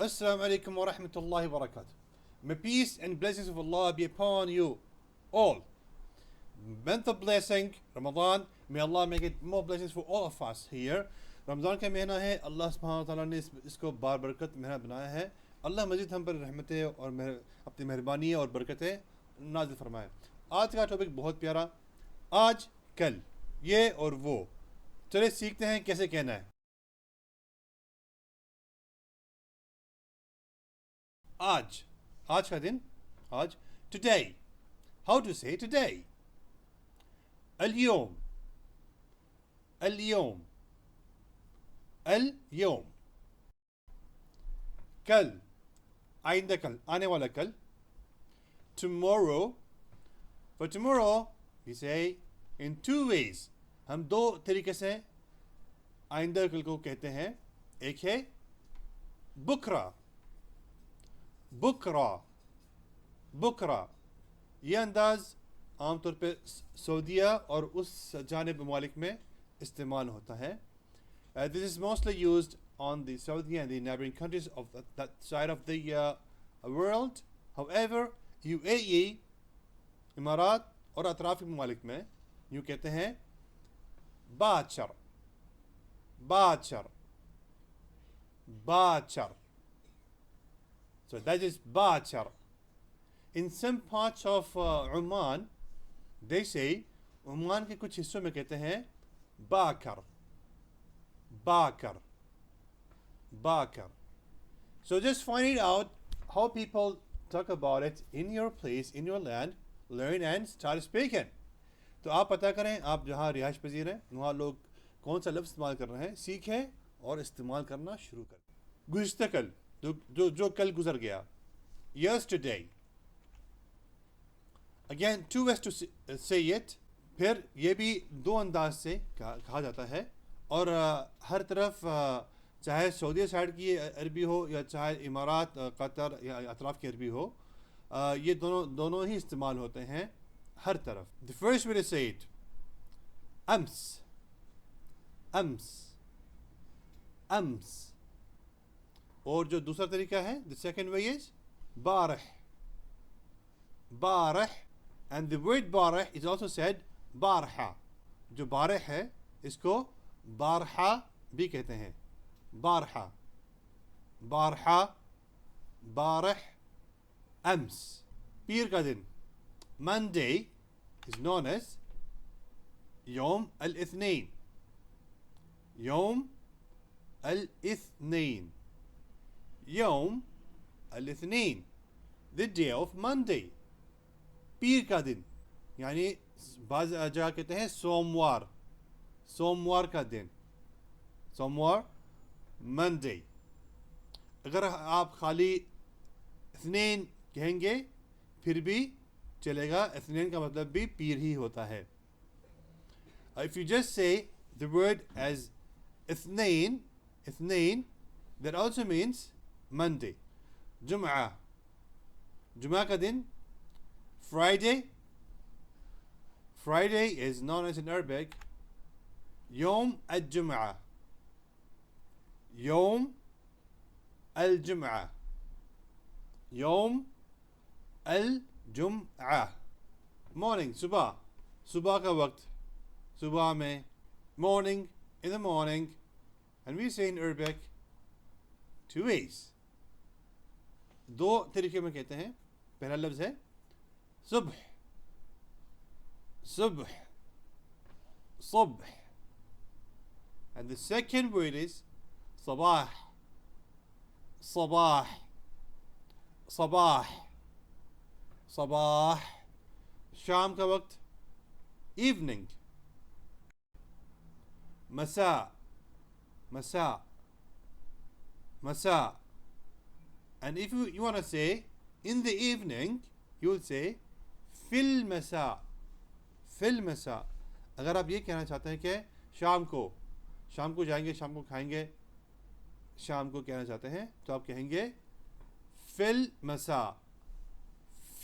Assalamu alaikum wa rahmatullahi wa barakatuh. May peace and blessings of Allah be upon you all. Month of blessing, Ramadan, may Allah make it more blessings for all of us here. Ramzan का महीना है, अल्लाह सुब्हानहू व तआला ने इसको बार बरकत महीना बनाया है. अल्लाह मज़ीद हम पर रहमतें और अपनी मेहरबानी और बरकतें नाज़िल फरमाए. आज का टॉपिक बहुत प्यारा, आज कल ये और वो. चले सीखते हैं कैसे कहना है. आज का दिन, आज. Today, how to say today. اليوم, اليوم, اليوم. कल, आइंदा कल, आने वाला कल. Tomorrow, for tomorrow we say in two ways. हम दो तरीके से आइंदा कल को कहते हैं. एक है बुकरा, बुकरा, बुकरा. ये अंदाज़ आमतौर पे सऊदीया और उस जानिब ममालिक में इस्तेमाल होता है. This is mostly used on the Saudi and the neighboring countries of that side of the world. However, UAE, इमारात और अतराफ़ी ममालिक में यूँ कहते हैं बाचर, बाचर, बाचर. So that is बाचर. In some parts of Oman, they say, Oman के कुछ हिस्सों में कहते हैं बाकर, बाकर, बाकर. So just find it out how people talk about it in your place, in your land, learn and start speaking. तो आप पता करें, आप जहाँ रिहाइश पजीर हैं वहाँ लोग कौन सा लफ्ज़ इस्तेमाल कर रहे हैं, सीखें और इस्तेमाल करना शुरू करें. गुज़िश्ता कल, जो कल गुजर गया. Yesterday. Again, two ways to say it. फिर ये भी दो अंदाज से कहा जाता है. और हर तरफ चाहे सऊदी साइड की अरबी हो या चाहे इमारात, कतर या अतराफ़ की अरबी हो, ये दोनों ही इस्तेमाल होते हैं हर तरफ. The first way to say it, أمس, أمس, أمس. और जो दूसरा तरीका है, the second way is बारह, बारह. And the word बारह is also said बारहा. जो बारह है इसको बारहा भी कहते हैं. बारहा, बारहा, बारह. अम्स, पीर का दिन. Monday is known as يوم الاثنين, يوم الاثنين, يوم الاثنين, the day of Monday. पीर का दिन, यानी बाज़ जगह कहते हैं सोमवार, सोमवार का दिन, सोमवार, मंडे. अगर आप खाली इस्नीन कहेंगे फिर भी चलेगा. इस्नीन का मतलब भी पीर ही होता है. If you just say the word as इस्नीन, इस्नीन, that also means Monday. जुम्आ, जुम्आ का दिन. Friday, Friday is known as in Arabic يوم الجمعة, يوم الجمعة, يوم الجمعة. Morning, सुबह, सुबह का वक्त, सुबह में, morning, in the morning. And we say in Arabic two ways. दो तरीके में कहते हैं. पहला लफ्ज़ है सुबह, सुबह, सुबह. And the second word is صباح, صباح, صباح, صباح. शाम का वक्त, evening. مساء, مساء, مساء. And if you want to say in the evening, you will say في المساء, في المساء. अगर आप ये कहना चाहते हैं कि शाम को जाएंगे, शाम को खाएंगे, शाम को कहना चाहते हैं तो आप कहेंगे फिल मसा,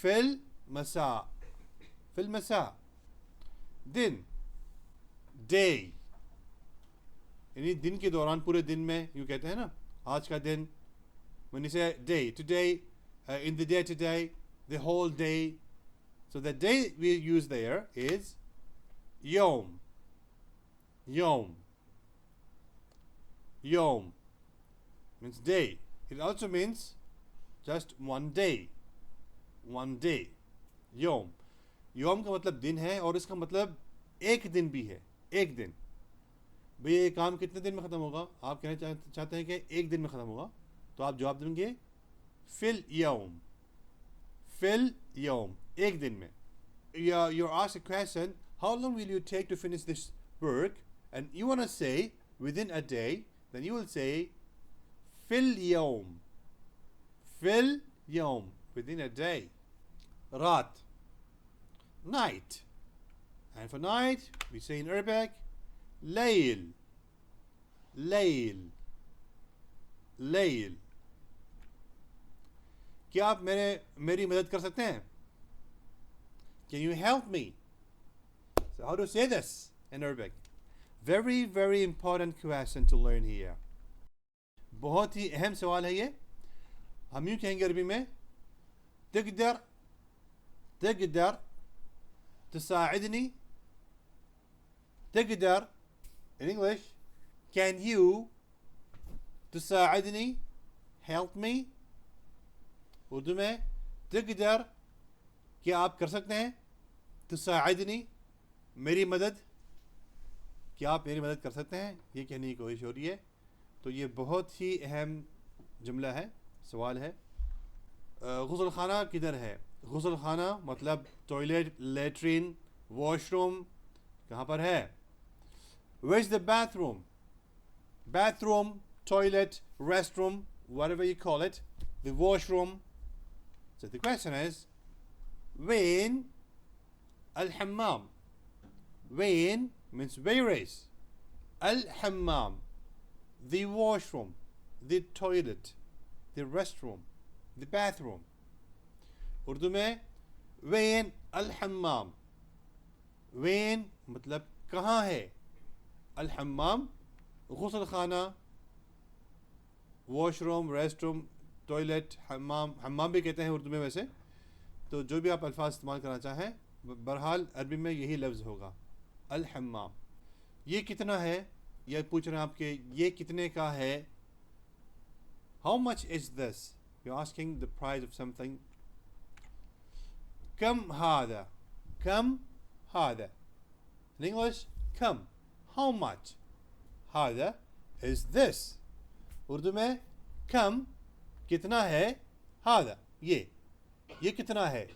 फिल मसा, फिल मसा. दिन, डे, यानी दिन के दौरान, पूरे दिन में यूँ कहते हैं ना, आज का दिन, when you say day, today, in the day today, the whole day. So the day we use there is yom. Yom. Yom means day. It also means just one day. One day. Yom. Yom का मतलब दिन है और इसका मतलब एक दिन भी है. एक दिन. भैया ये काम कितने दिन में ख़त्म होगा? आप कहना चाहते हैं कि एक दिन में ख़त्म होगा, तो आप जवाब देंगे फिल यौम. फिल यौम, एक दिन में. You're asked a question, how long will you take to finish this work? And you want to say within a day, then you will say fil yawm. Fil yawm, within a day. Rat, night. And for night, we say in Arabic, layl. Layl. Layl. क्या आप मेरी मदद कर सकते हैं? Can you help me? So how to say this in Arabic? Very, very important question to learn here. बहुत ही अहम सवाल है ये. हम यूँ कहेंगे अरबी में, تقدر تساعدني. تقدر, in English, can you تساعدني, help me. Urdu में تقدر, क्या आप कर सकते हैं? तुसाइदनी, मेरी मदद, क्या आप मेरी मदद कर सकते हैं? ये कहने की कोशिश हो रही है. तो ये बहुत ही अहम जुमला है, सवाल है. गुस्ल खाना किधर है? गुस्ल खाना मतलब टॉयलेट, लेट्रिन, वॉशरूम कहाँ पर है? Where is the bathroom? Bathroom, toilet, restroom, whatever you call it, the washroom. So the question is, where الحمام? Where means where is. الحمام, the washroom, the toilet, the restroom, the bathroom. Urdu में van अलहम्माम. Van मतलब कहाँ है? अलहम्माम गुस्ल खाना, washroom, restroom, toilet, हम्माम. हम्माम भी कहते हैं उर्दू में वैसे. तो जो भी आप अल्फाज इस्तेमाल करना चाहें, बहरहाल अरबी में यही लफ्ज़ होगा, अल-हम्माम. ये कितना है? यह पूछ रहे हैं आपके, ये कितने का है? How much is this? You're asking the price of something. Come Hada. Come Hada. In English, come, how much? Hada is this. Urdu में कम कितना है? हादा, ये कितना है,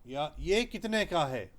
या ये कितने का है.